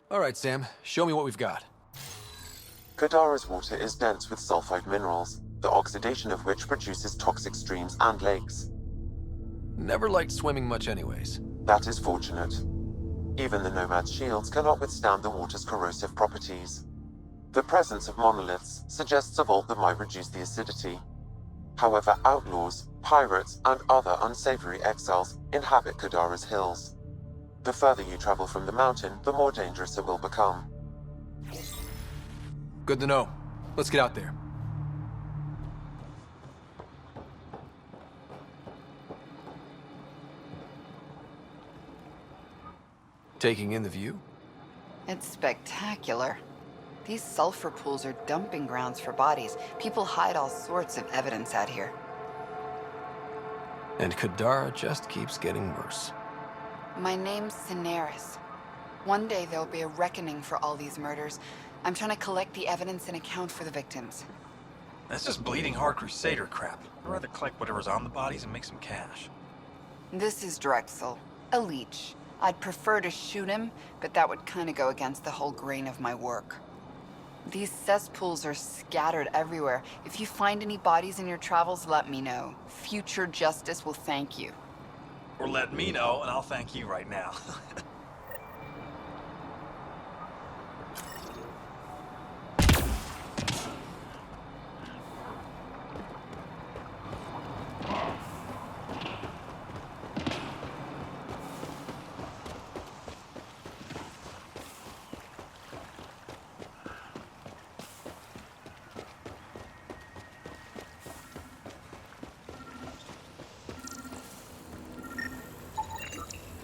All right, Sam. Show me what we've got. Kadara's water is dense with sulfide minerals, the oxidation of which produces toxic streams and lakes. Never liked swimming much anyways. That is fortunate. Even the Nomad's shields cannot withstand the water's corrosive properties. The presence of monoliths suggests a vault that might reduce the acidity. However, outlaws, pirates, and other unsavory exiles inhabit Kadara's hills. The further you travel from the mountain, the more dangerous it will become. Good to know. Let's get out there. Taking in the view? It's spectacular. These sulfur pools are dumping grounds for bodies. People hide all sorts of evidence out here. And Kadara just keeps getting worse. My name's Cineris. One day there'll be a reckoning for all these murders. I'm trying to collect the evidence and account for the victims. That's just bleeding heart crusader crap. I'd rather collect whatever's on the bodies and make some cash. This is Drexel, a leech. I'd prefer to shoot him, but that would kind of go against the whole grain of my work. These cesspools are scattered everywhere. If you find any bodies in your travels, let me know. Future justice will thank you. Or let me know, and I'll thank you right now.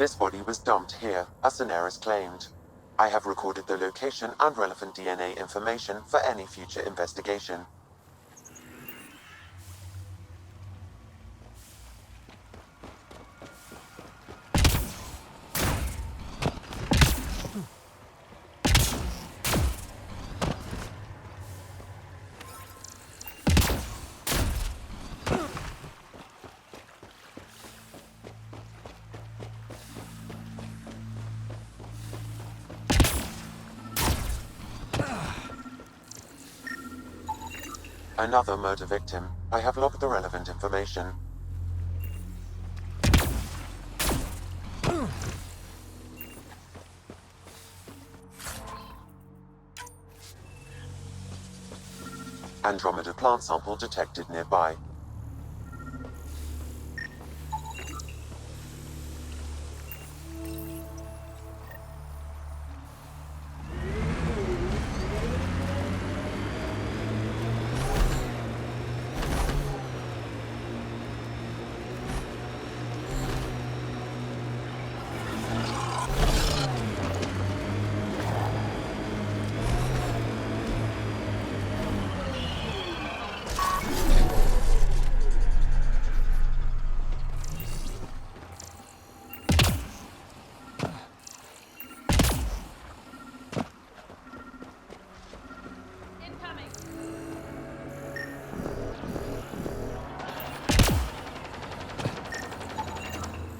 This body was dumped here, as Cineris claimed. I have recorded the location and relevant DNA information for any future investigation. Another murder victim. I have logged the relevant information. Andromeda plant sample detected nearby.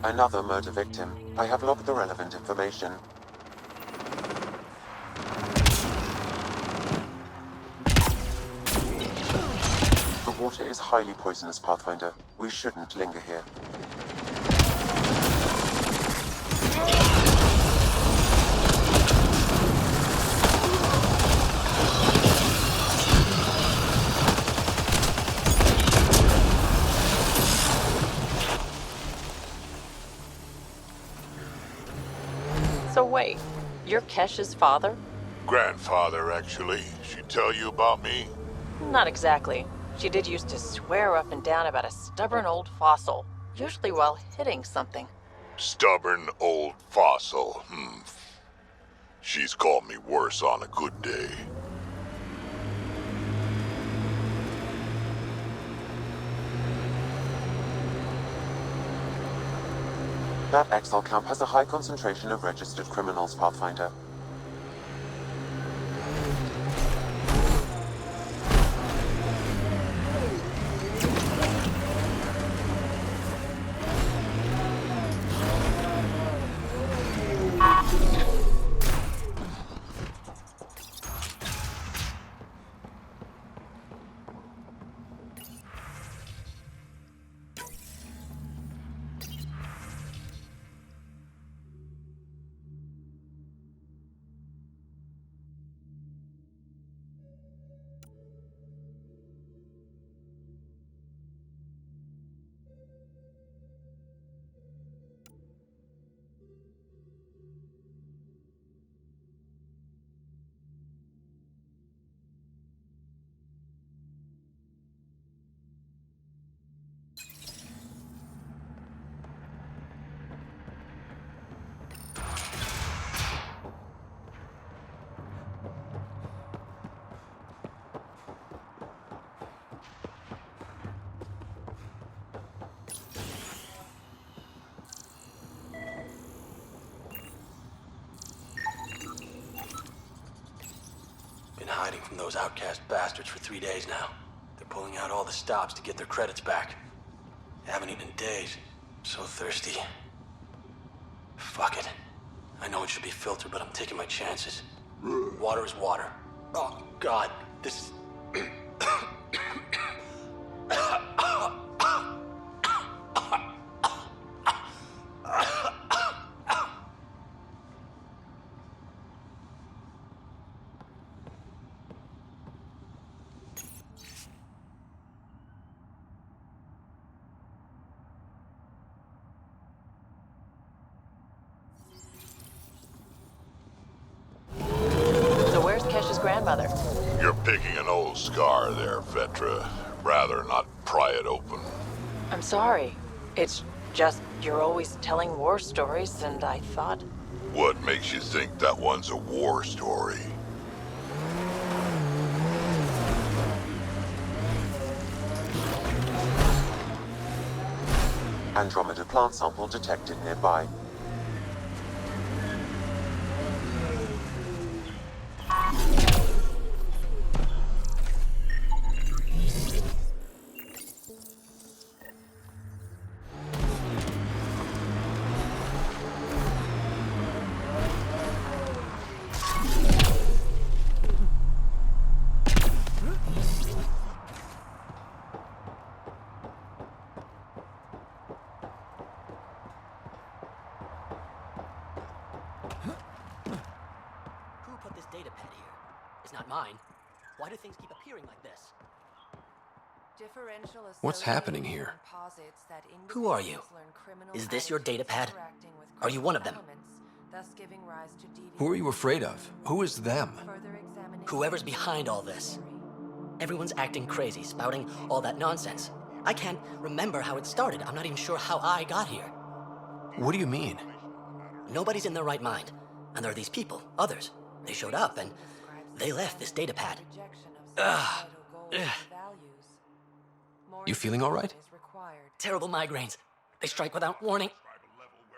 Another murder victim. I have logged the relevant information. The water is highly poisonous, Pathfinder. We shouldn't linger here. So wait, you're Kesh's father? Grandfather, actually. She tell you about me? Not exactly. She did used to swear up and down about a stubborn old fossil, usually while hitting something. Stubborn old fossil, She's called me worse on a good day. That exile camp has a high concentration of registered criminals, Pathfinder. from those outcast bastards for 3 days now. They're pulling out all the stops to get their credits back. Haven't eaten in days. So thirsty. Fuck it. I know it should be filtered, but I'm taking my chances. Water is water. Oh, God. This is... So where's Kesh's grandmother? You're picking an old scar there, Vetra. Rather not pry it open. I'm sorry. It's just you're always telling war stories, and I thought... What makes you think that one's a war story? Andromeda plant sample detected nearby. Who put this data pad here? It's not mine. Why do things keep appearing like this? What's happening here? Who are you? Is this your data pad? Are you one of them? Who are you afraid of? Who is them? Whoever's behind all this. Everyone's acting crazy, spouting all that nonsense. I can't remember how it started. I'm not even sure how I got here. What do you mean? Nobody's in their right mind. And there are these people, others. They showed up and they left this data pad. Ugh. You feeling all right? Terrible migraines. They strike without warning.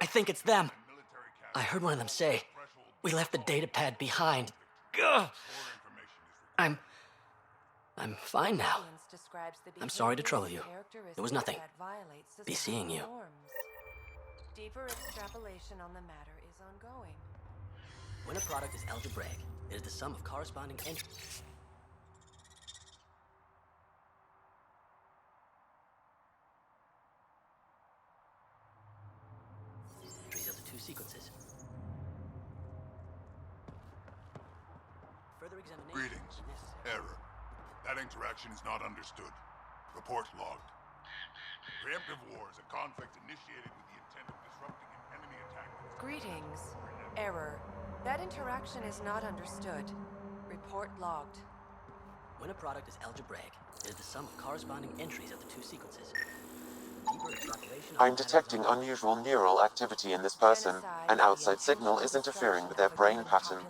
I think it's them. I heard one of them say, "We left the data pad behind." Ugh. I'm fine now. I'm sorry to trouble you. It was nothing. Be seeing you. Deeper extrapolation on the matter is ongoing. When a product is algebraic, it is the sum of corresponding entries of the two sequences. Further examination. Greetings. is necessary. Error. That interaction is not understood. Report logged. Preemptive war is a conflict initiated with the intent of disrupting an enemy attack. Greetings. Error. That interaction is not understood. Report logged. When a product is algebraic, it is the sum of corresponding entries of the two sequences. Deeper extrapolation of I'm the detecting matter- unusual neural activity in this person. An outside signal is interfering with their brain pattern.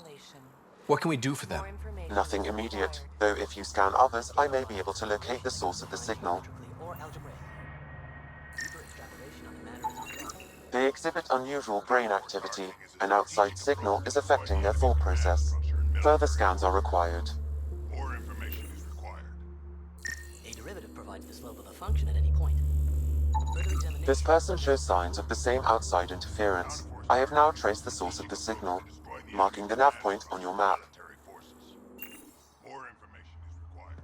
What can we do for them? Nothing immediate, though if you scan others, I may be able to locate the source of the signal. Or algebraic. Deeper extrapolation on the matter is ongoing. They exhibit unusual brain activity. An outside signal is affecting their thought process. Further scans are required. More information is required. A derivative provides the slope of a function at any point. Further examination. This person shows signs of the same outside interference. I have now traced the source of the signal, marking the nav point on your map. Military forces. More information is required.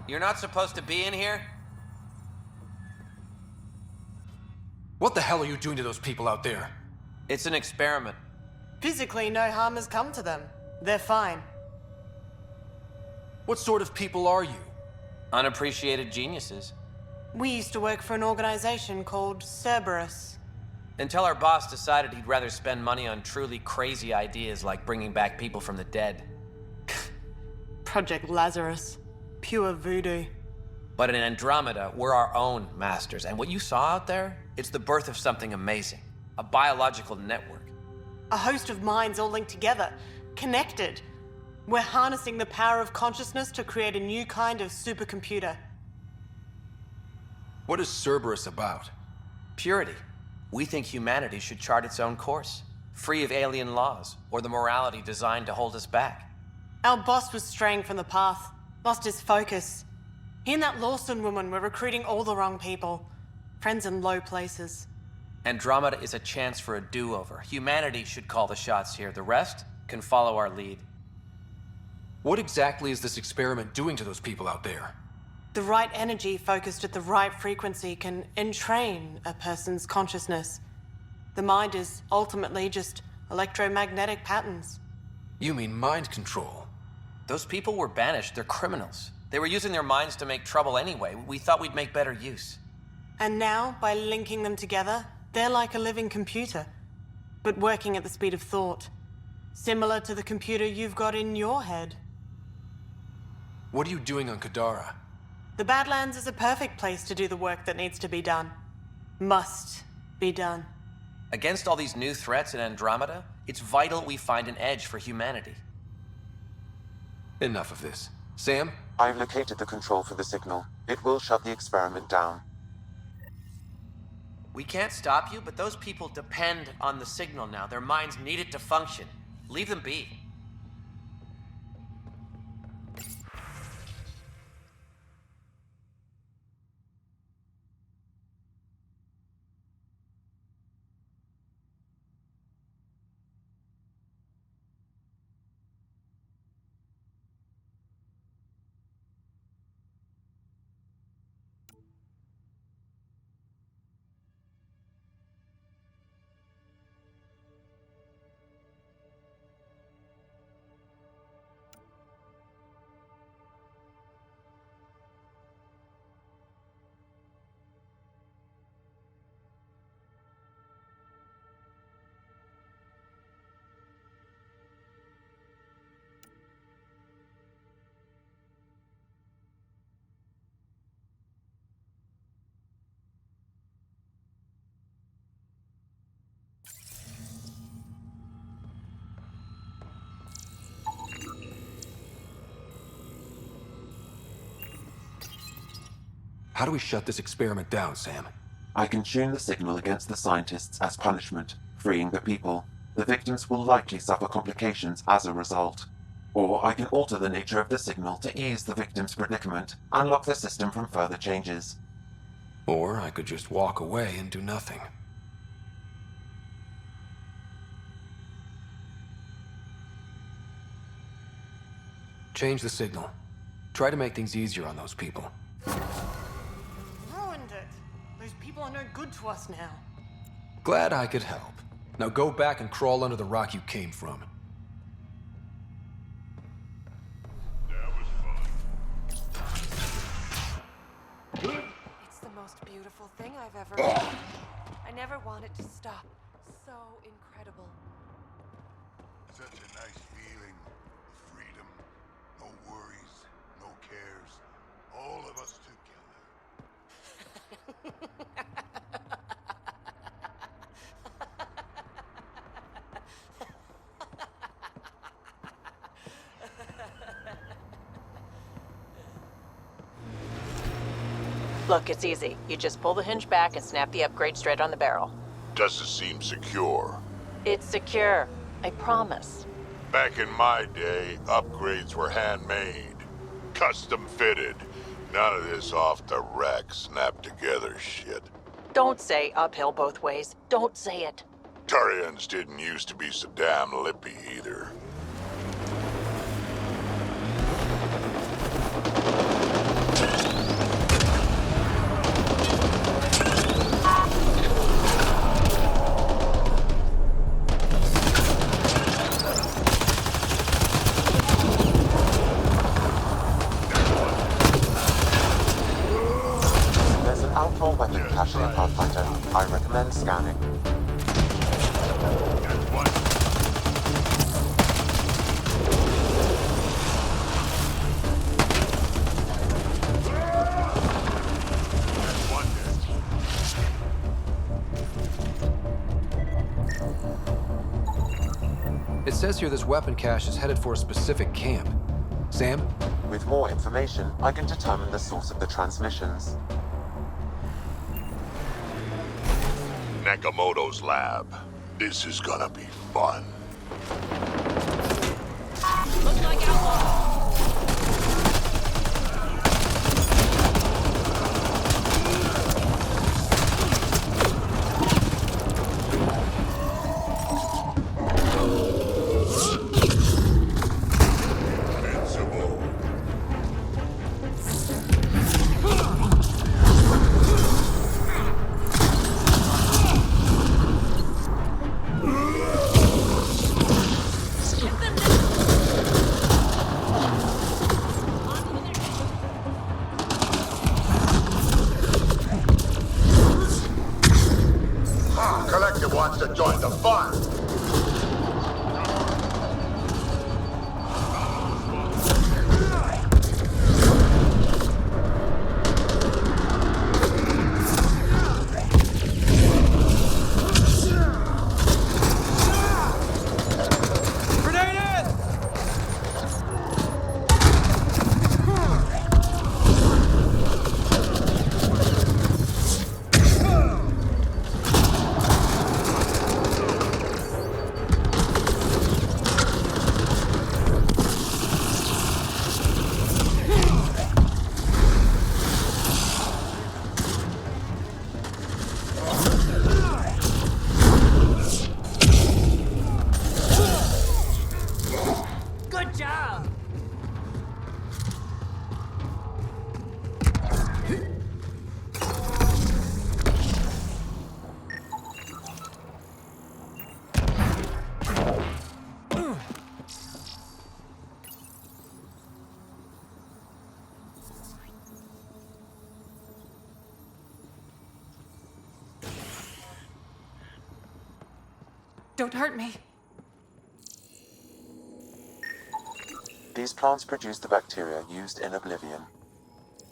You're not supposed to be in here? What the hell are you doing to those people out there? It's an experiment. Physically, no harm has come to them. They're fine. What sort of people are you? Unappreciated geniuses. We used to work for an organization called Cerberus. Until our boss decided he'd rather spend money on truly crazy ideas like bringing back people from the dead. Project Lazarus. Pure voodoo. But in Andromeda, we're our own masters, and what you saw out there, it's the birth of something amazing. A biological network. A host of minds all linked together. Connected. We're harnessing the power of consciousness to create a new kind of supercomputer. What is Cerberus about? Purity. We think humanity should chart its own course, free of alien laws or the morality designed to hold us back. Our boss was straying from the path, lost his focus. He and that Lawson woman were recruiting all the wrong people. Friends in low places. Andromeda is a chance for a do-over. Humanity should call the shots here. The rest can follow our lead. What exactly is this experiment doing to those people out there? The right energy focused at the right frequency can entrain a person's consciousness. The mind is ultimately just electromagnetic patterns. You mean mind control? Those people were banished. They're criminals. They were using their minds to make trouble anyway. We thought we'd make better use. And now, by linking them together, they're like a living computer, but working at the speed of thought. Similar to the computer you've got in your head. What are you doing on Kadara? The Badlands is a perfect place to do the work that needs to be done. Must be done. Against all these new threats in Andromeda, it's vital we find an edge for humanity. Enough of this. Sam? I've located the control for the signal. It will shut the experiment down. We can't stop you, but those people depend on the signal now. Their minds need it to function. Leave them be. How do we shut this experiment down, Sam? I can tune the signal against the scientists as punishment, freeing the people. The victims will likely suffer complications as a result. Or I can alter the nature of the signal to ease the victim's predicament, unlock the system from further changes. Or I could just walk away and do nothing. Change the signal. Try to make things easier on those people. Ruined it. Those people are no good to us now. Glad I could help. Now go back and crawl under the rock you came from. It's the most beautiful thing I've ever made. I never want it to stop. So incredible. Such a nice feeling of freedom. No worries, no cares. All of us together. Look, it's easy. You just pull the hinge back and snap the upgrade straight on the barrel. Does it seem secure? It's secure. I promise. Back in my day, upgrades were handmade. Custom fitted. None of this off the rack, snap together shit. Don't say uphill both ways. Don't say it. Turians didn't used to be so damn lippy either. There's an outlaw weapon cache in Pathfinder. I recommend scanning. It says here this weapon cache is headed for a specific camp. Sam? With more information, I can determine the source of the transmissions. Nakamoto's lab. This is gonna be fun. Looks like outlaws. Collective wants to join the fun. Good job! Don't hurt me. These plants produce the bacteria used in Oblivion.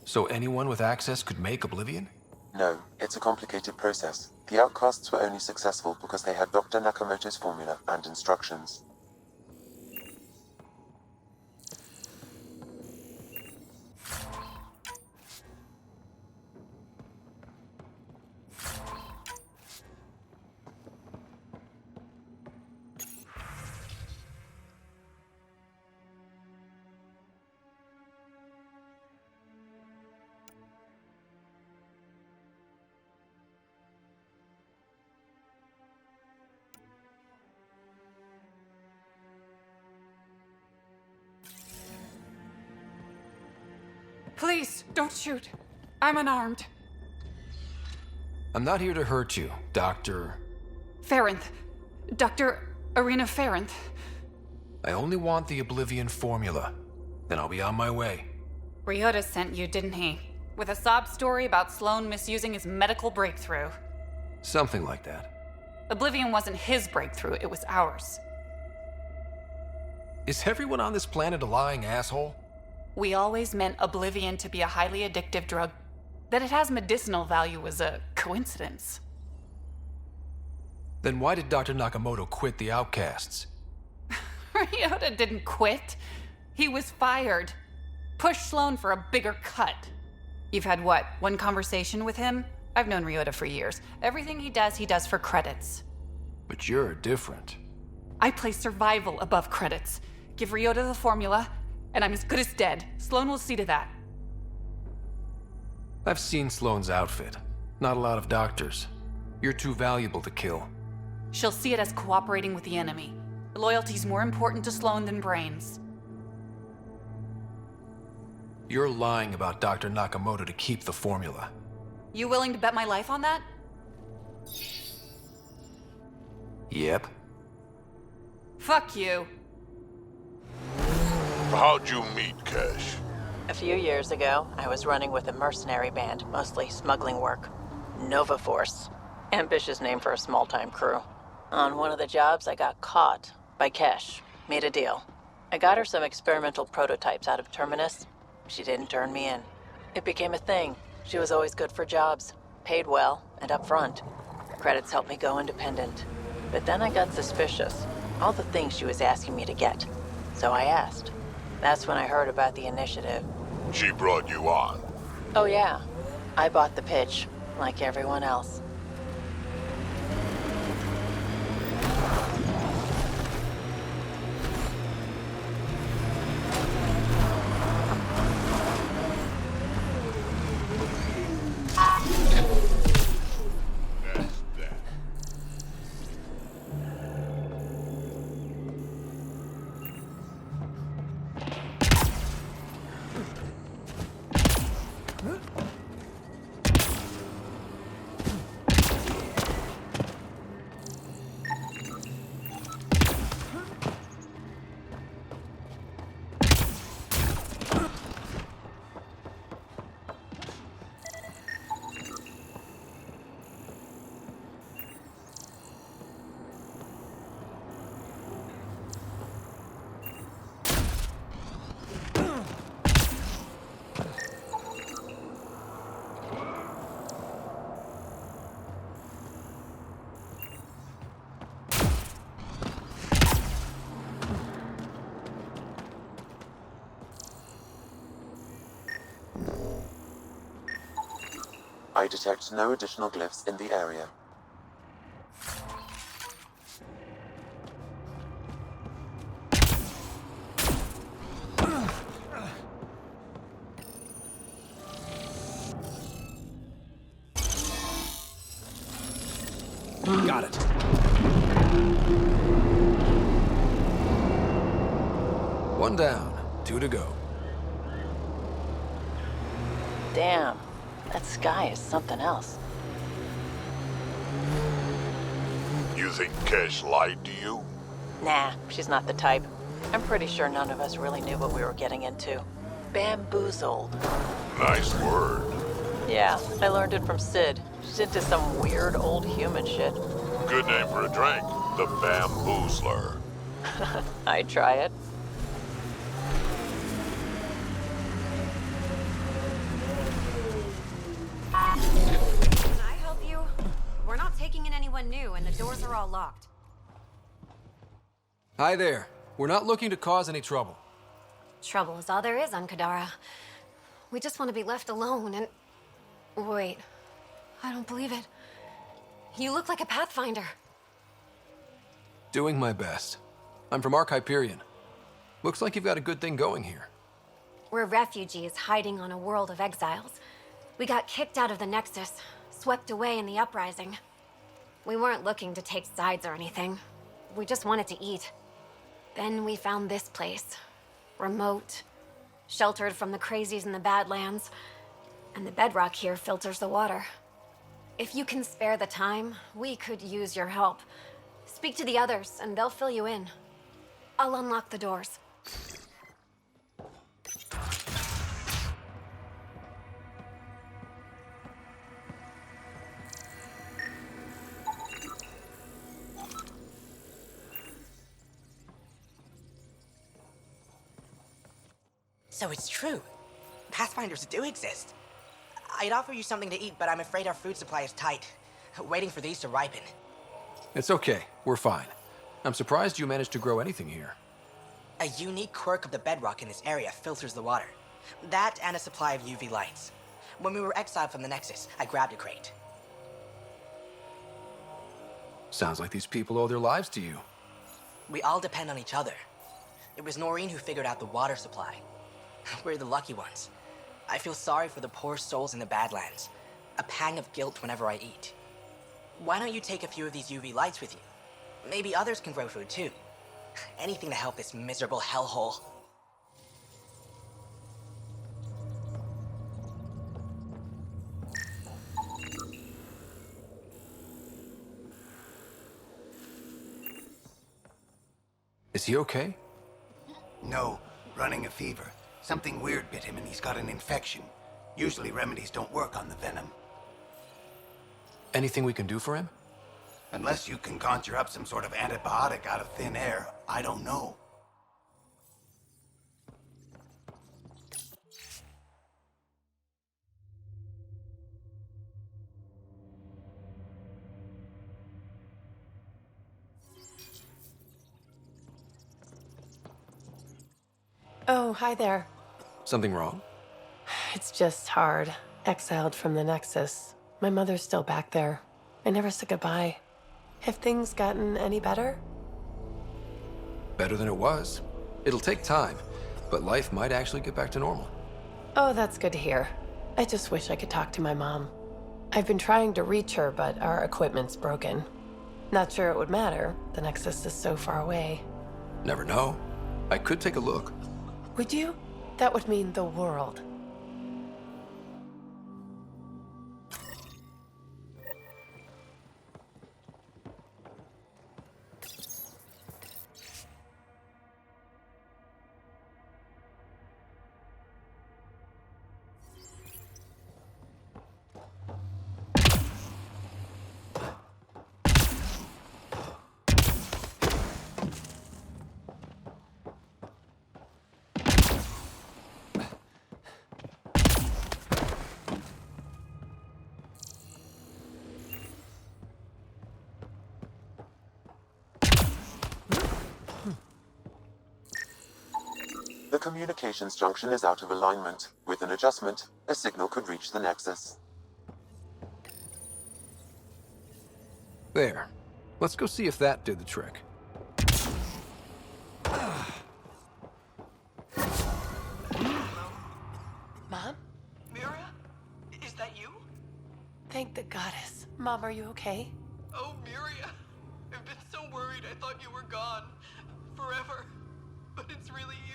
So anyone with access could make Oblivion? No, it's a complicated process. The outcasts were only successful because they had Dr. Nakamoto's formula and instructions. Please, don't shoot. I'm unarmed. I'm not here to hurt you, Dr. Ferenth. Dr. Arena Ferenth. I only want the Oblivion formula. Then I'll be on my way. Ryota sent you, didn't he? With a sob story about Sloan misusing his medical breakthrough. Something like that. Oblivion wasn't his breakthrough, it was ours. Is everyone on this planet a lying asshole? We always meant Oblivion to be a highly addictive drug. That it has medicinal value was a coincidence. Then why did Dr. Nakamoto quit the Outcasts? Ryota didn't quit. He was fired. Pushed Sloan for a bigger cut. You've had what, one conversation with him? I've known Ryota for years. Everything he does for credits. But you're different. I place survival above credits. Give Ryota the formula, and I'm as good as dead. Sloan will see to that. I've seen Sloane's outfit. Not a lot of doctors. You're too valuable to kill. She'll see it as cooperating with the enemy. Loyalty's more important to Sloan than brains. You're lying about Dr. Nakamoto to keep the formula. You willing to bet my life on that? Yep. Fuck you. How'd you meet Cash? A few years ago, I was running with a mercenary band, mostly smuggling work. Nova Force. Ambitious name for a small-time crew. On one of the jobs, I got caught by Kesh. Made a deal. I got her some experimental prototypes out of Terminus. She didn't turn me in. It became a thing. She was always good for jobs, paid well, and upfront. Credits helped me go independent. But then I got suspicious. All the things she was asking me to get. So I asked. That's when I heard about the initiative. She brought you on. Oh yeah. I bought the pitch, like everyone else. I detect no additional glyphs in the area. Got it. One down, 2 to go. Damn. That sky is something else. You think Kesh lied to you? Nah, she's not the type. I'm pretty sure none of us really knew what we were getting into. Bamboozled. Nice word. Yeah, I learned it from Sid. She's into some weird old human shit. Good name for a drink. The Bamboozler. I'd try it. Can I help you? We're not taking in anyone new, and the doors are all locked. Hi there. We're not looking to cause any trouble. Trouble is all there is on Kadara. We just want to be left alone and... Wait. I don't believe it. You look like a Pathfinder. Doing my best. I'm from Hyperion. Looks like you've got a good thing going here. We're refugees hiding on a world of exiles. We got kicked out of the Nexus, swept away in the uprising. We weren't looking to take sides or anything. We just wanted to eat. Then we found this place. Remote, sheltered from the crazies in the Badlands, and the bedrock here filters the water. If you can spare the time, we could use your help. Speak to the others, and they'll fill you in. I'll unlock the doors. So it's true. Pathfinders do exist. I'd offer you something to eat, but I'm afraid our food supply is tight. Waiting for these to ripen. It's okay. We're fine. I'm surprised you managed to grow anything here. A unique quirk of the bedrock in this area filters the water. That and a supply of UV lights. When we were exiled from the Nexus, I grabbed a crate. Sounds like these people owe their lives to you. We all depend on each other. It was Noreen who figured out the water supply. We're the lucky ones. I feel sorry for the poor souls in the Badlands. A pang of guilt whenever I eat. Why don't you take a few of these UV lights with you? Maybe others can grow food too. Anything to help this miserable hellhole. Is he okay? No, running a fever. Something weird bit him and he's got an infection. Usually remedies don't work on the venom. Anything we can do for him? Unless you can conjure up some sort of antibiotic out of thin air, I don't know. Oh, hi there. Something wrong? It's just hard. Exiled from the Nexus. My mother's still back there. I never said goodbye. Have things gotten any better? Better than it was. It'll take time, but life might actually get back to normal. Oh, that's good to hear. I just wish I could talk to my mom. I've been trying to reach her, but our equipment's broken. Not sure it would matter. The Nexus is so far away. Never know. I could take a look. Would you? That would mean the world. The communications junction is out of alignment. With an adjustment, a signal could reach the Nexus. There. Let's go see if that did the trick. Mom? Miria? Is that you? Thank the goddess. Mom, are you okay? Oh, Miria. I've been so worried I thought you were gone. Forever. But it's really you.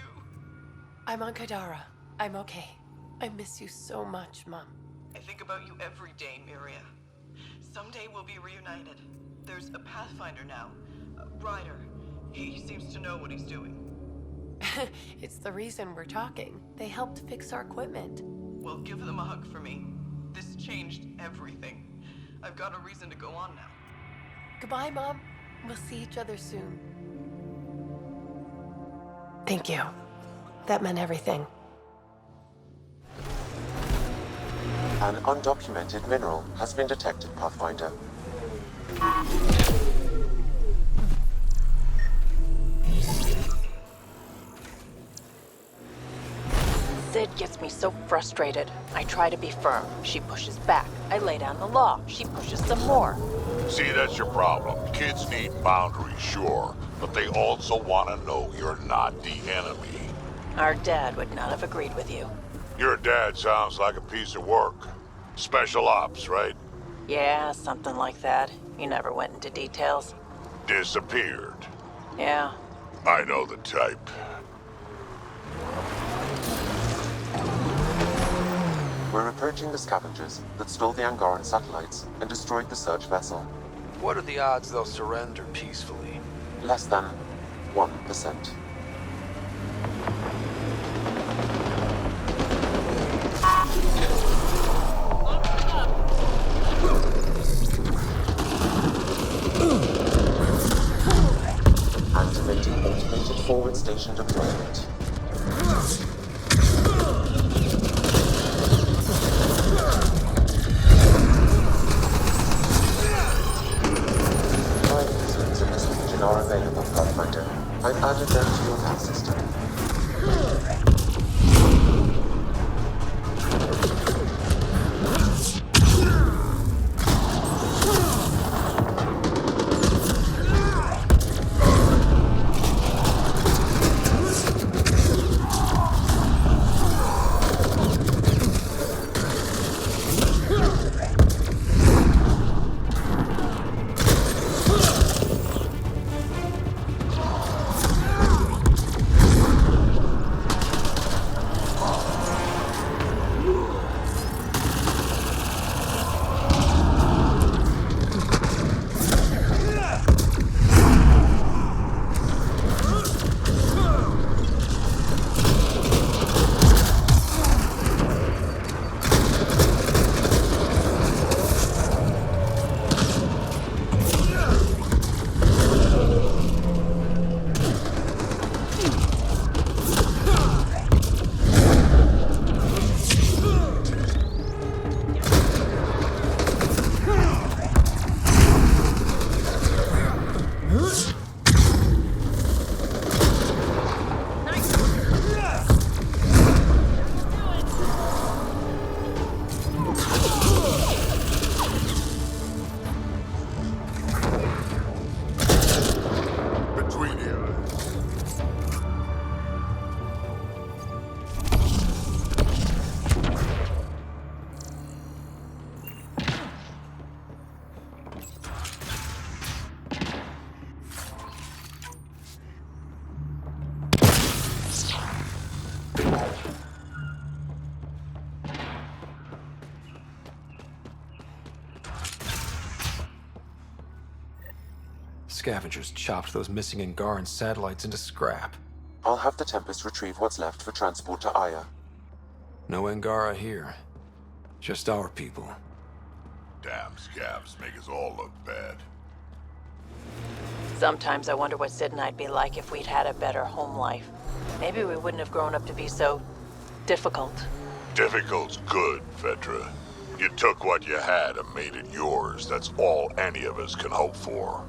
I'm on Kadara. I'm okay. I miss you so much, Mom. I think about you every day, Miria. Someday we'll be reunited. There's a Pathfinder now. Ryder. He seems to know what he's doing. It's the reason we're talking. They helped fix our equipment. Well, give them a hug for me. This changed everything. I've got a reason to go on now. Goodbye, Mom. We'll see each other soon. Thank you. That meant everything. An undocumented mineral has been detected, Pathfinder. Sid gets me so frustrated. I try to be firm. She pushes back. I lay down the law. She pushes some more. See, that's your problem. Kids need boundaries, sure, but they also want to know you're not the enemy. Our dad would not have agreed with you. Your dad sounds like a piece of work. Special ops, right? Yeah, something like that. You never went into details. Disappeared. Yeah. I know the type. We're approaching the scavengers that stole the Angaran satellites and destroyed the search vessel. What are the odds they'll surrender peacefully? Less than 1%. Activating automated forward station deployment. Five instruments in this region are available, Pathfinder. I've added them to your task system. Scavengers chopped those missing Angaran satellites into scrap. I'll have the Tempest retrieve what's left for transport to Aya. No Angara here. Just our people. Damn scavs make us all look bad. Sometimes I wonder what Sid and I'd be like if we'd had a better home life. Maybe we wouldn't have grown up to be so difficult. Difficult's good, Vetra. You took what you had and made it yours. That's all any of us can hope for.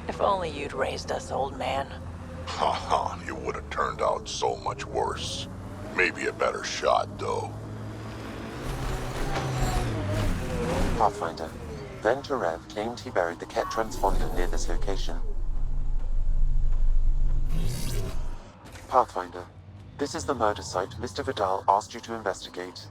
If only you'd raised us, old man. Haha, it would have turned out so much worse. Maybe a better shot, though. Pathfinder. Then Tarev claimed he buried the Ket transponder near this location. Pathfinder. This is the murder site Mr. Vidal asked you to investigate.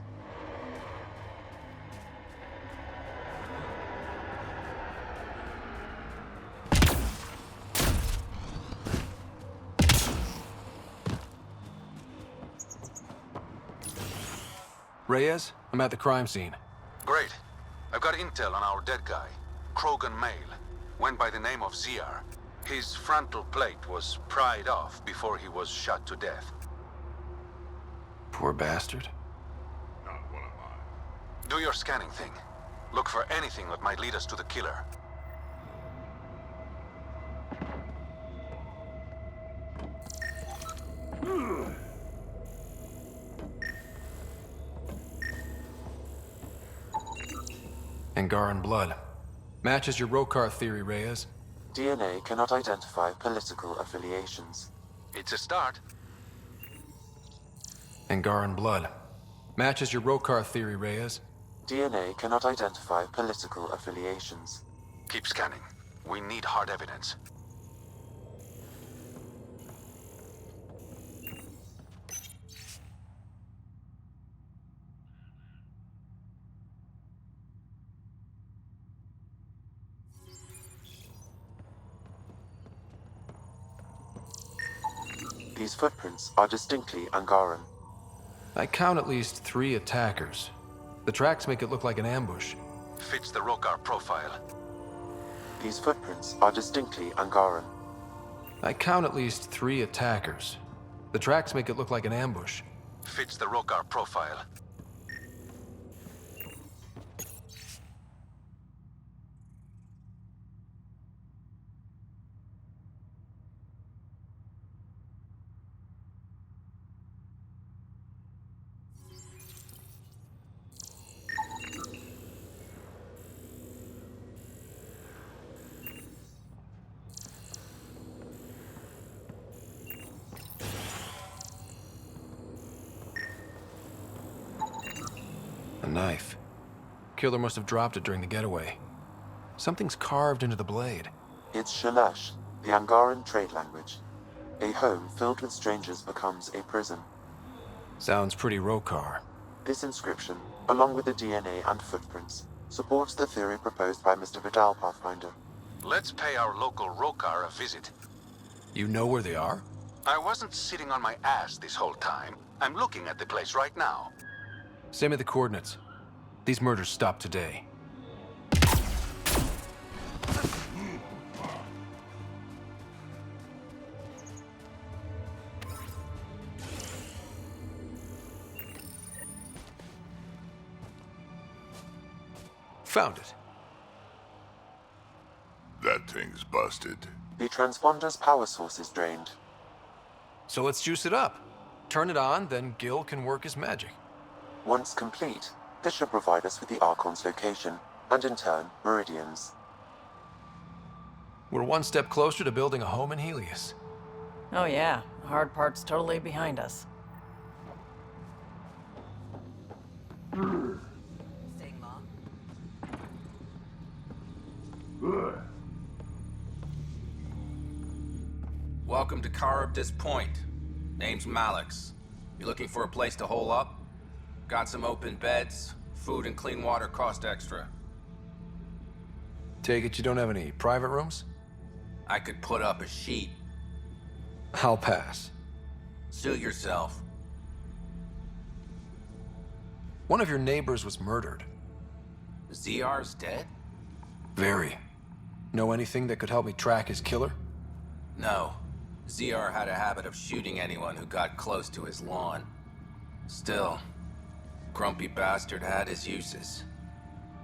Reyes, I'm at the crime scene. Great. I've got intel on our dead guy. Krogan male. Went by the name of ZR. His frontal plate was pried off before he was shot to death. Poor bastard. Do your scanning thing. Look for anything that might lead us to the killer. Angaran blood. Matches your Rokar theory, Reyes. DNA cannot identify political affiliations. It's a start. Angaran blood. Matches your Rokar theory, Reyes. DNA cannot identify political affiliations. Keep scanning. We need hard evidence. These footprints are distinctly Angaran. I count at least 3 attackers. The tracks make it look like an ambush. Fits the Rokar profile. These footprints are distinctly Angaran. I count at least 3 attackers. The tracks make it look like an ambush. Fits the Rokar profile. A knife. Killer must have dropped it during the getaway. Something's carved into the blade. It's Shalash, the Angaran trade language. A home filled with strangers becomes a prison. Sounds pretty Rokar. This inscription, along with the DNA and footprints, supports the theory proposed by Mr. Vidal, Pathfinder. Let's pay our local Rokar a visit. You know where they are? I wasn't sitting on my ass this whole time. I'm looking at the place right now. Send me the coordinates. These murders stopped today. Found it. That thing's busted. The transponder's power source is drained. So let's juice it up. Turn it on, then Gil can work his magic. Once complete, this should provide us with the Archon's location, and in turn, meridians. We're one step closer to building a home in Helios. Oh yeah, the hard part's totally behind us. Welcome to Charybdis Point. Name's Malix. You looking for a place to hole up? Got some open beds. Food and clean water cost extra. Take it you don't have any private rooms? I could put up a sheet. I'll pass. Suit yourself. One of your neighbors was murdered. ZR's dead? Very. Know anything that could help me track his killer? No. ZR had a habit of shooting anyone who got close to his lawn. Still, grumpy bastard had his uses.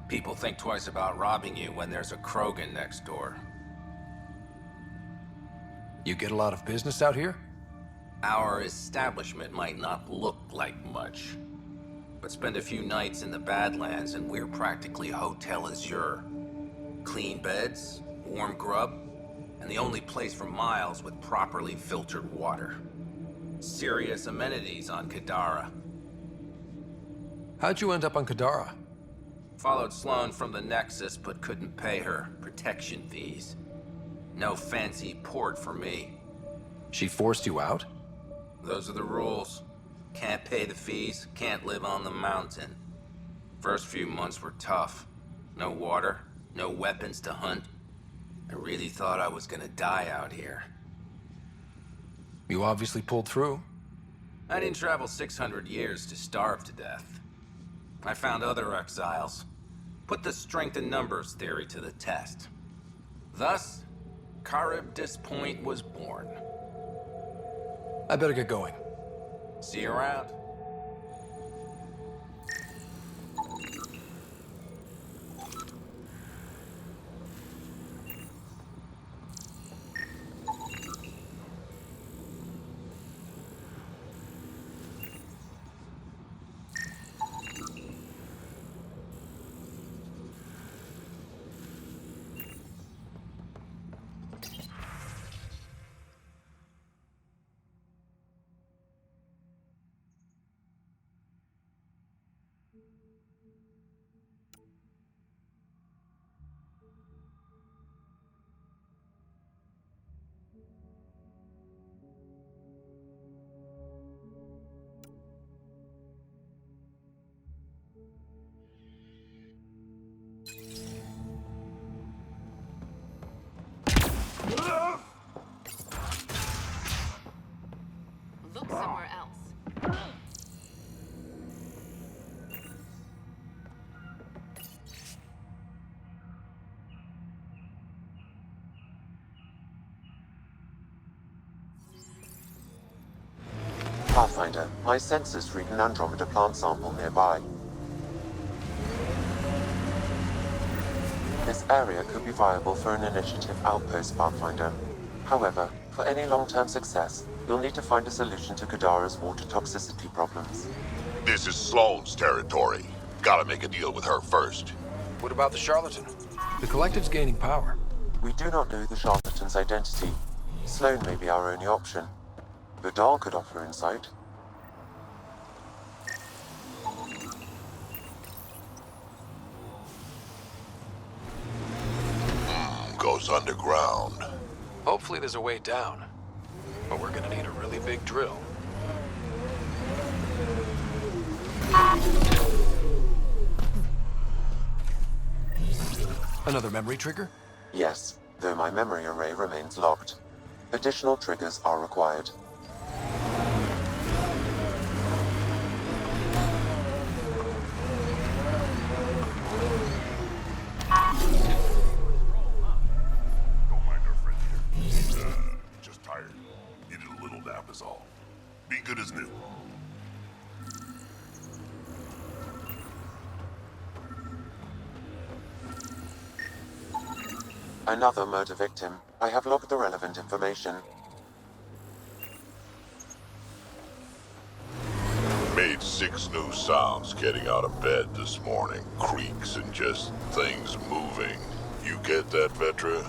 People think twice about robbing you when there's a Krogan next door. You get a lot of business out here? Our establishment might not look like much, but spend a few nights in the Badlands and we're practically Hotel Azure. Clean beds, warm grub, and the only place for miles with properly filtered water. Serious amenities on Kadara. How'd you end up on Kadara? Followed Sloan from the Nexus, but couldn't pay her protection fees. No fancy port for me. She forced you out? Those are the rules. Can't pay the fees, can't live on the mountain. First few months were tough. No water, no weapons to hunt. I really thought I was gonna die out here. You obviously pulled through. I didn't travel 600 years to starve to death. I found other exiles. Put the strength in numbers theory to the test. Thus, Charybdis Point was born. I better get going. See you around. Look somewhere else. Pathfinder, my sensors read an Andromeda plant sample nearby. This area could be viable for an initiative outpost, Pathfinder. However, for any long-term success, you'll need to find a solution to Kadara's water toxicity problems. This is Sloane's territory. Gotta make a deal with her first. What about the charlatan? The Collective's gaining power. We do not know the charlatan's identity. Sloane may be our only option. Vidal could offer insight. Goes underground. Hopefully there's a way down. But we're gonna need a really big drill. Another memory trigger? Yes, though my memory array remains locked. Additional triggers are required. Just tired. Needed a little nap is all. Be good as new. Another murder victim. I have logged the relevant information. Made 6 new sounds getting out of bed this morning. Creaks and just things moving. You get that, Vetra?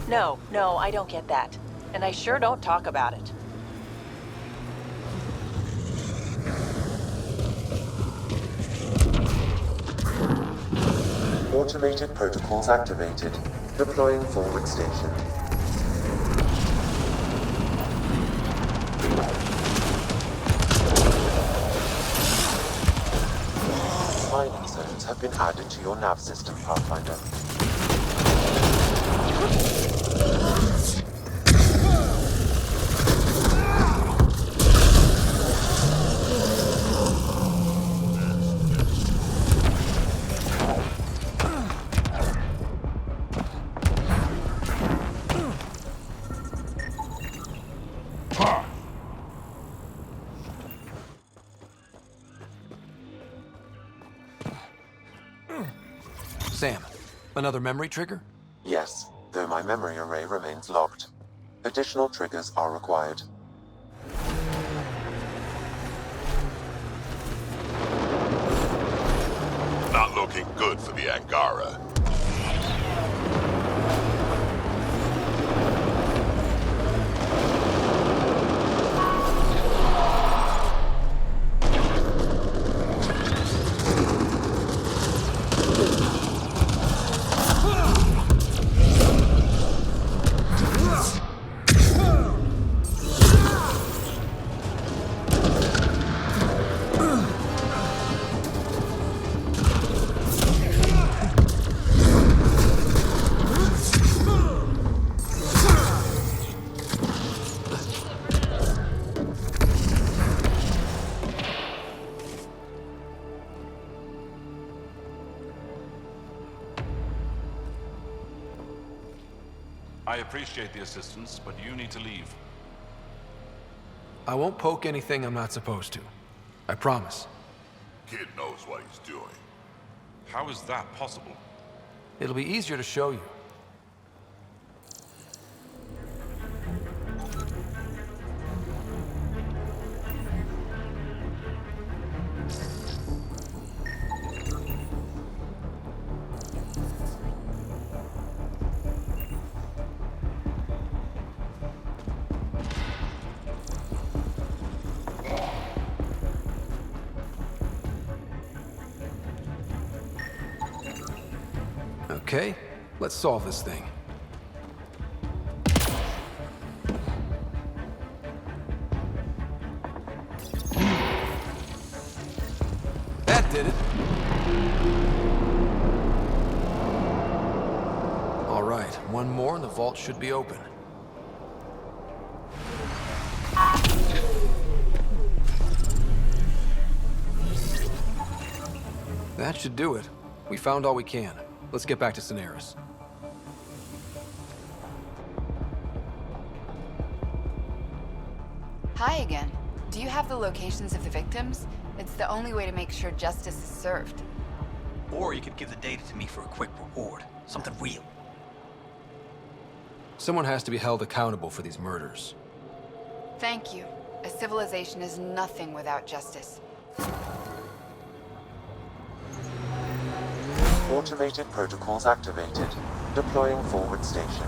No, I don't get that. And I sure don't talk about it. Automated protocols activated. Deploying forward station. Mining zones have been added to your nav system, Pathfinder. Sam, another memory trigger? Yes, though my memory array remains locked. Additional triggers are required. Not looking good for the Angara. I appreciate the assistance, but you need to leave. I won't poke anything I'm not supposed to. I promise. Kid knows what he's doing. How is that possible? It'll be easier to show you. Okay, let's solve this thing. That did it. All right, one more and the vault should be open. That should do it. We found all we can. Let's get back to Cineris. Hi again. Do you have the locations of the victims? It's the only way to make sure justice is served. Or you could give the data to me for a quick reward. Something real. Someone has to be held accountable for these murders. Thank you. A civilization is nothing without justice. Automated protocols activated. Deploying forward station.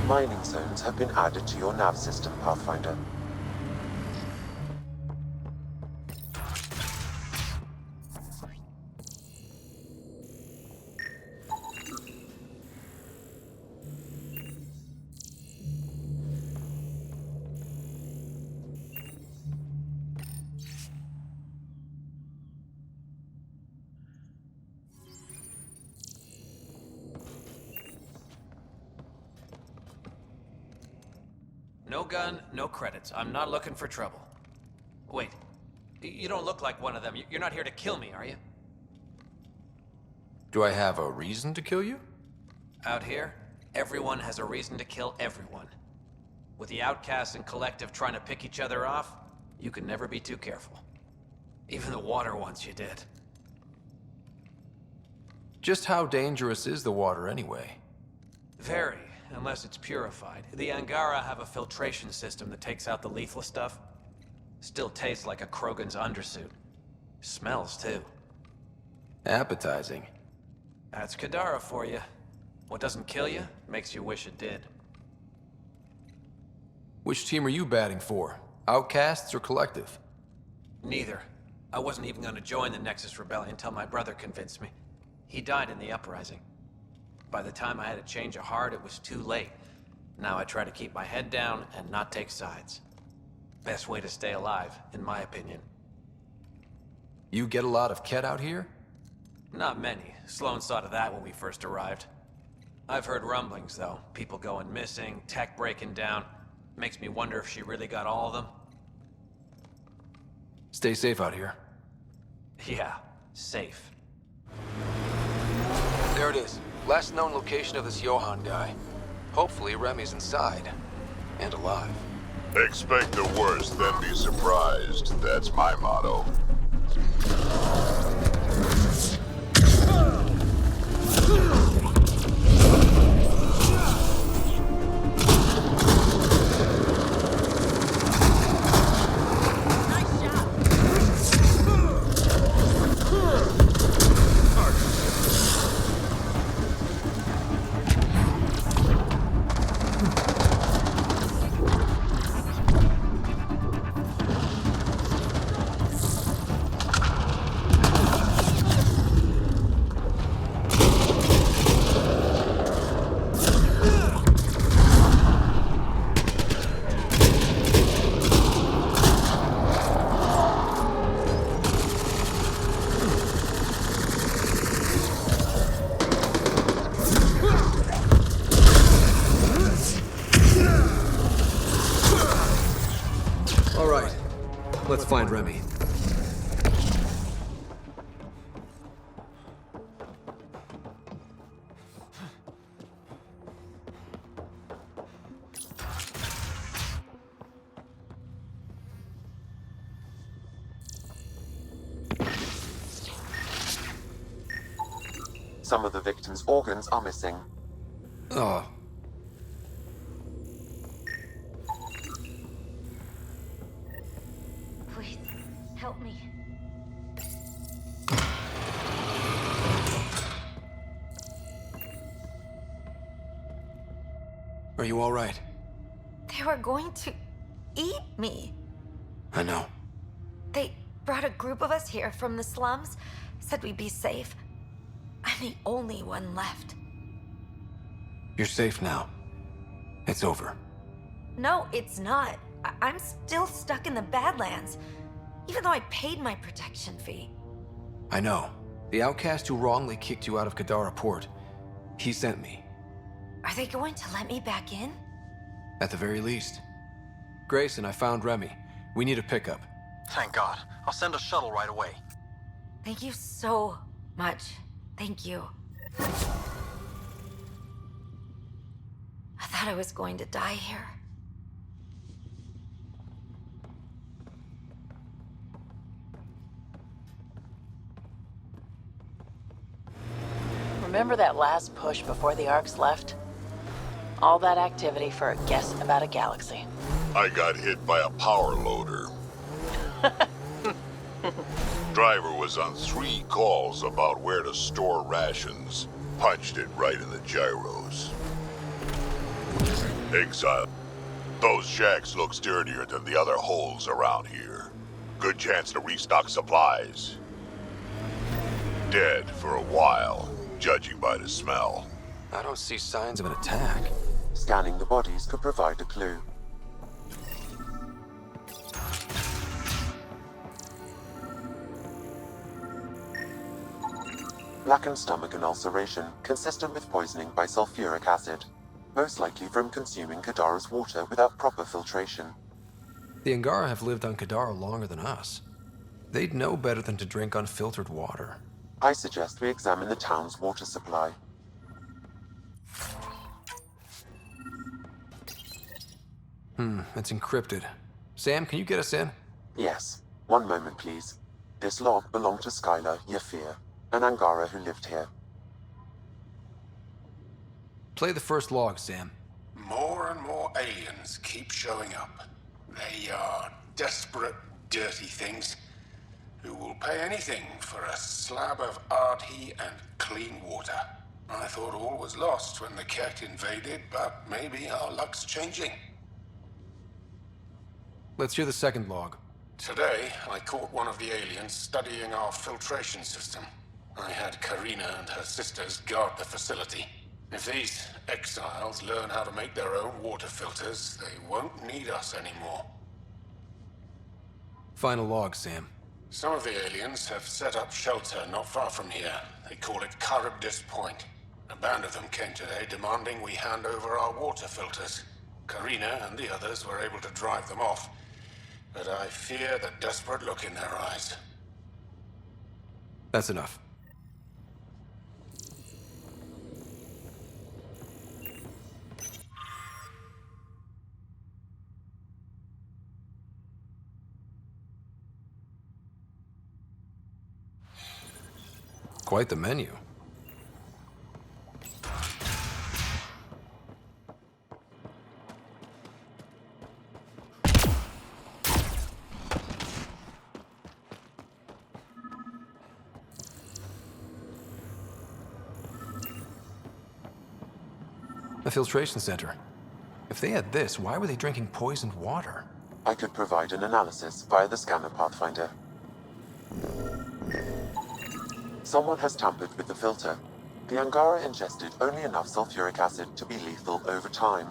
Mining zones have been added to your nav system, Pathfinder. No gun, no credits. I'm not looking for trouble. Wait, you don't look like one of them. You're not here to kill me, are you? Do I have a reason to kill you? Out here, everyone has a reason to kill everyone. With the outcasts and collective trying to pick each other off, you can never be too careful. Even the water once you did. Just how dangerous is the water anyway? Very, unless it's purified. The Angara have a filtration system that takes out the lethal stuff. Still tastes like a Krogan's undersuit. Smells too. Appetizing. That's Kadara for you. What doesn't kill you, makes you wish it did. Which team are you batting for? Outcasts or Collective? Neither. I wasn't even going to join the Nexus Rebellion until my brother convinced me. He died in the uprising. By the time I had a change of heart, it was too late. Now I try to keep my head down and not take sides. Best way to stay alive, in my opinion. You get a lot of Ket out here? Not many. Sloan saw to that when we first arrived. I've heard rumblings, though. People going missing, tech breaking down. Makes me wonder if she really got all of them. Stay safe out here. Yeah, safe. There it is. Last known location of this Johann guy. Hopefully Remy's inside. And alive. Expect the worst, then be surprised. That's my motto. All right, let's find Remy. Some of the victim's organs are missing. Oh. Please, help me. Are you all right? They were going to eat me. I know. They brought a group of us here from the slums, said we'd be safe. I'm the only one left. You're safe now. It's over. No, it's not. I'm still stuck in the Badlands, even though I paid my protection fee. I know. The outcast who wrongly kicked you out of Kadara port. He sent me. Are they going to let me back in? At the very least. Grayson, I found Remy. We need a pickup. Thank God. I'll send a shuttle right away. Thank you so much. Thank you. I thought I was going to die here. Remember that last push before the Arks left? All that activity for a guess about a galaxy. I got hit by a power loader. Driver was on 3 calls about where to store rations. Punched it right in the gyros. Exiled. Those shacks look sturdier than the other holes around here. Good chance to restock supplies. Dead for a while, judging by the smell. I don't see signs of an attack. Scanning the bodies could provide a clue. Blackened stomach and ulceration, consistent with poisoning by sulfuric acid. Most likely from consuming Kadara's water without proper filtration. The Angara have lived on Kadara longer than us. They'd know better than to drink unfiltered water. I suggest we examine the town's water supply. It's encrypted. Sam, can you get us in? Yes. One moment, please. This log belonged to Skylar Yafir, an Angara who lived here. Play the first log, Sam. More and more aliens keep showing up. They are desperate, dirty things who will pay anything for a slab of Ardhi and clean water. I thought all was lost when the Ket invaded, but maybe our luck's changing. Let's hear the second log. Today, I caught one of the aliens studying our filtration system. I had Karina and her sisters guard the facility. If these exiles learn how to make their own water filters, they won't need us anymore. Final log, Sam. Some of the aliens have set up shelter not far from here. They call it Charybdis Point. A band of them came today demanding we hand over our water filters. Karina and the others were able to drive them off, but I fear the desperate look in their eyes. That's enough. Quite the menu. A filtration center. If they had this, why were they drinking poisoned water? I could provide an analysis via the scanner pathfinder. Someone has tampered with the filter. The Angara ingested only enough sulfuric acid to be lethal over time.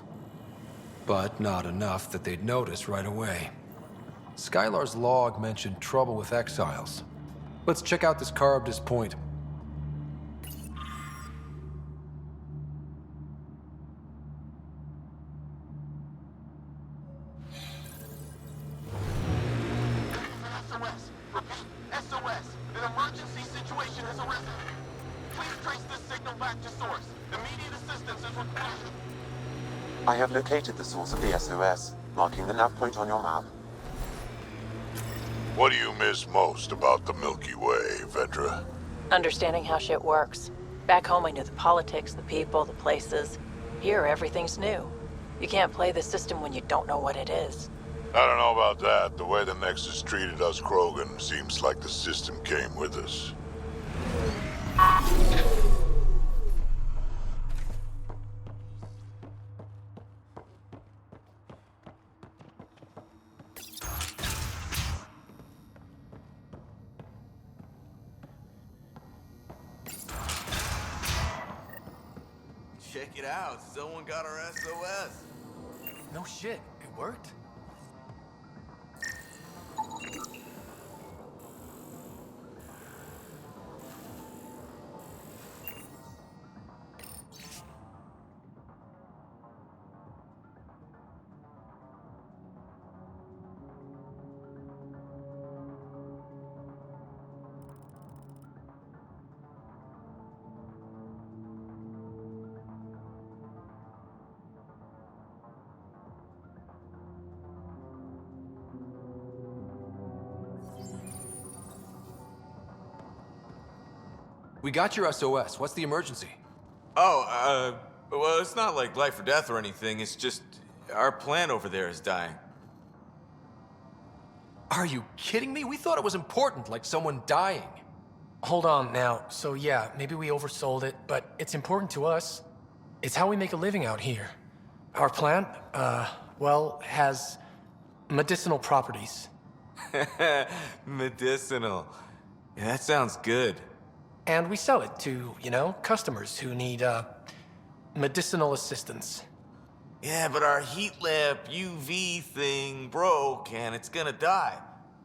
But not enough that they'd notice right away. Skylar's log mentioned trouble with exiles. Let's check out this carved as point. I have located the source of the SOS, marking the nav point on your map. What do you miss most about the Milky Way, Vedra? Understanding how shit works. Back home I knew the politics, the people, the places. Here, everything's new. You can't play the system when you don't know what it is. I don't know about that. The way the Nexus treated us Krogan seems like the system came with us. Check it out, someone got our SOS. No shit, it worked? We got your SOS. What's the emergency? Oh, well, it's not like life or death or anything. It's just our plant over there is dying. Are you kidding me? We thought it was important, like someone dying. Hold on now. So yeah, maybe we oversold it, but it's important to us. It's how we make a living out here. Our plant, well, has medicinal properties. Medicinal. Yeah, that sounds good. And we sell it to, customers who need, medicinal assistance. Yeah, but our heat lamp UV thing broke and it's gonna die.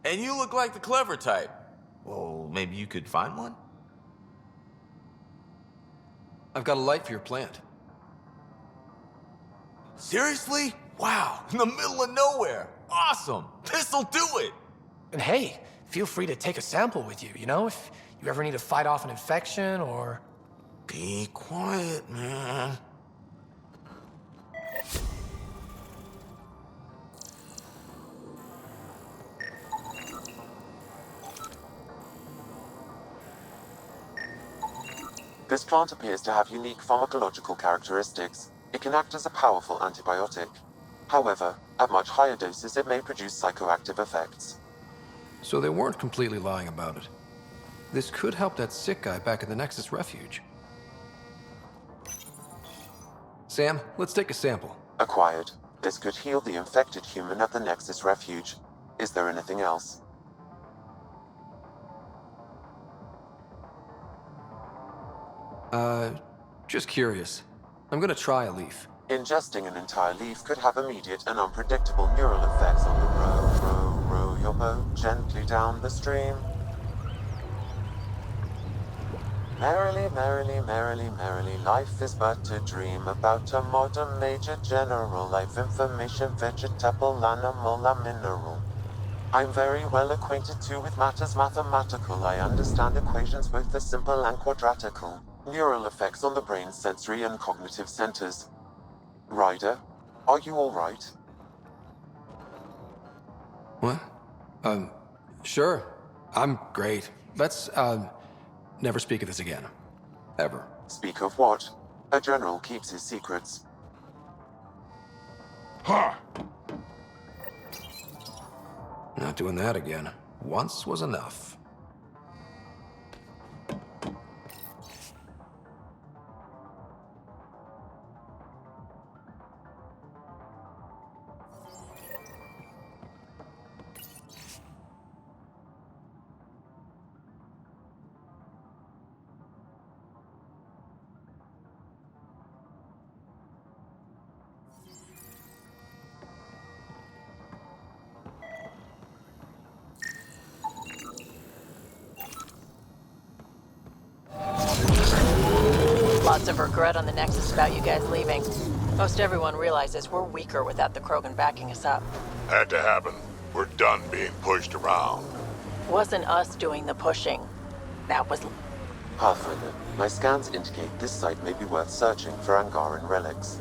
And you look like the clever type. Well, maybe you could find one? I've got a light for your plant. Seriously? Wow, in the middle of nowhere. Awesome. This'll do it. And hey, feel free to take a sample with you, if you ever need to fight off an infection or... Be quiet, man. This plant appears to have unique pharmacological characteristics. It can act as a powerful antibiotic. However, at much higher doses it may produce psychoactive effects. So they weren't completely lying about it. This could help that sick guy back at the Nexus Refuge. Sam, let's take a sample. Acquired. This could heal the infected human at the Nexus Refuge. Is there anything else? Just curious. I'm gonna try a leaf. Ingesting an entire leaf could have immediate and unpredictable neural effects on the row your boat gently down the stream. Merrily, merrily, merrily, merrily, life is but a dream about a modern major general life information, vegetable, animal, and mineral. I'm very well acquainted too with matters mathematical. I understand equations both the simple and quadratical. Neural effects on the brain's sensory and cognitive centers. Ryder, are you all right? What? Sure. I'm great. Let's Never speak of this again. Ever. Speak of what? A general keeps his secrets. Ha! Not doing that again. Once was enough. Lots of regret on the Nexus about you guys leaving. Most everyone realizes we're weaker without the Krogan backing us up. Had to happen. We're done being pushed around. Wasn't us doing the pushing. That was... Pathfinder, my scans indicate this site may be worth searching for Angaran relics.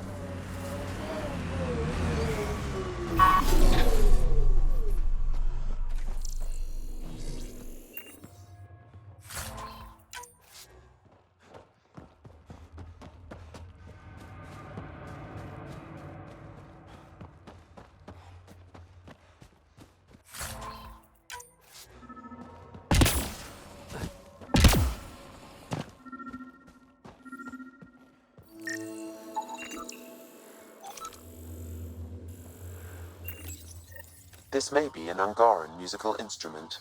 This may be an Angaran musical instrument.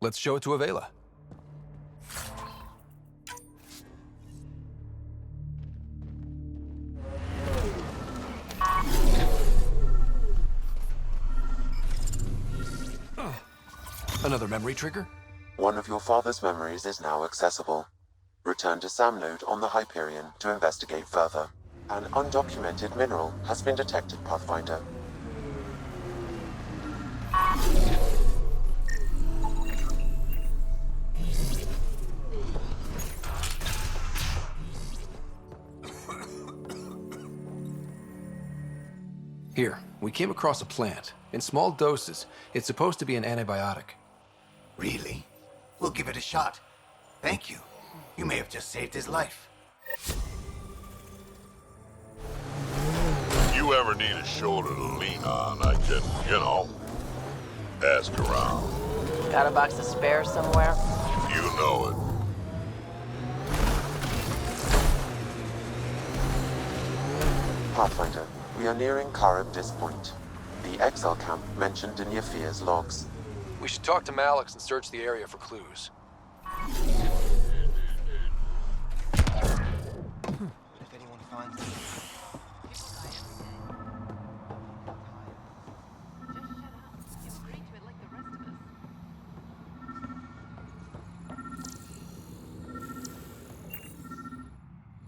Let's show it to Avela. Another memory trigger? One of your father's memories is now accessible. Return to Samnode on the Hyperion to investigate further. An undocumented mineral has been detected, Pathfinder. Here, we came across a plant. In small doses, it's supposed to be an antibiotic. Really? We'll give it a shot. Thank you. You may have just saved his life. If you ever need a shoulder to lean on, I can, ask around. Got a box of spares somewhere? You know it. Pathfinder, we are nearing Karabdis Point, the exile camp mentioned in Yafir's logs. We should talk to Malix and search the area for clues.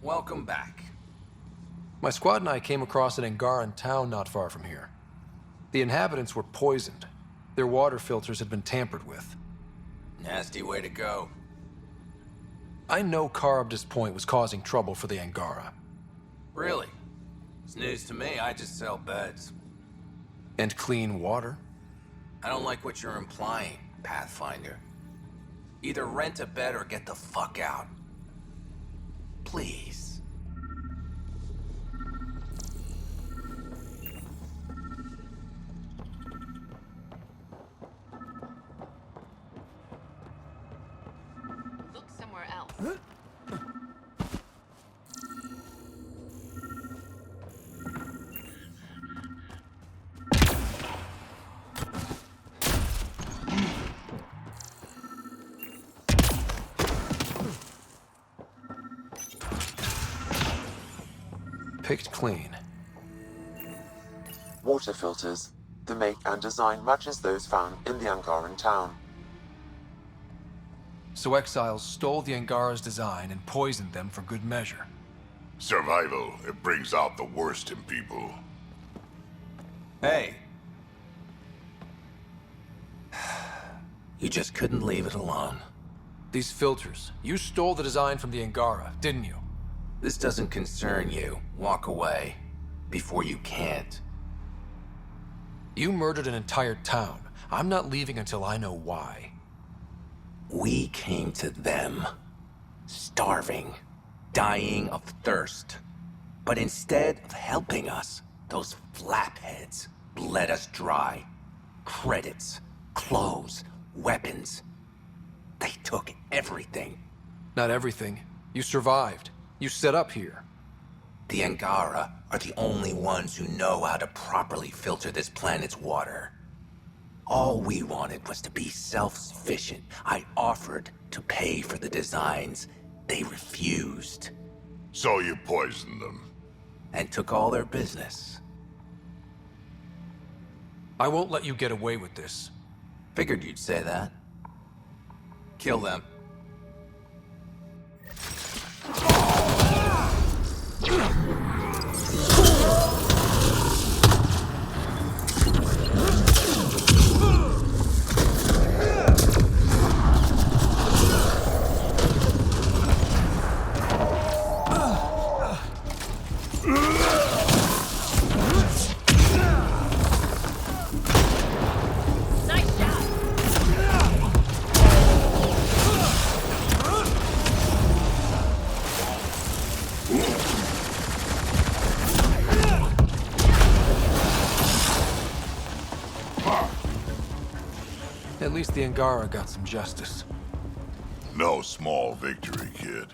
Welcome back. My squad and I came across an Angaran town not far from here. The inhabitants were poisoned. Their water filters had been tampered with. Nasty way to go. I know Karabdis Point was causing trouble for the Angara. Really? It's news to me. I just sell beds. And clean water? I don't like what you're implying, Pathfinder. Either rent a bed or get the fuck out. Please. Look somewhere else. Picked clean. Water filters. The make and design matches those found in the Angaran town. So exiles stole the Angara's design and poisoned them for good measure. Survival, it brings out the worst in people. Hey. You just couldn't leave it alone. These filters. You stole the design from the Angara, didn't you? This doesn't concern you. Walk away. Before you can't. You murdered an entire town. I'm not leaving until I know why. We came to them. starving, dying of thirst. But instead of helping us, those flapheads bled us dry. Credits, clothes, weapons. They took everything. Not everything. You survived. You set up here. The Angara are the only ones who know how to properly filter this planet's water. All we wanted was to be self-sufficient. I offered to pay for the designs. They refused. So you poisoned them? And took all their business. I won't let you get away with this. Figured you'd say that. Kill them. At least the Angara got some justice. No small victory, kid.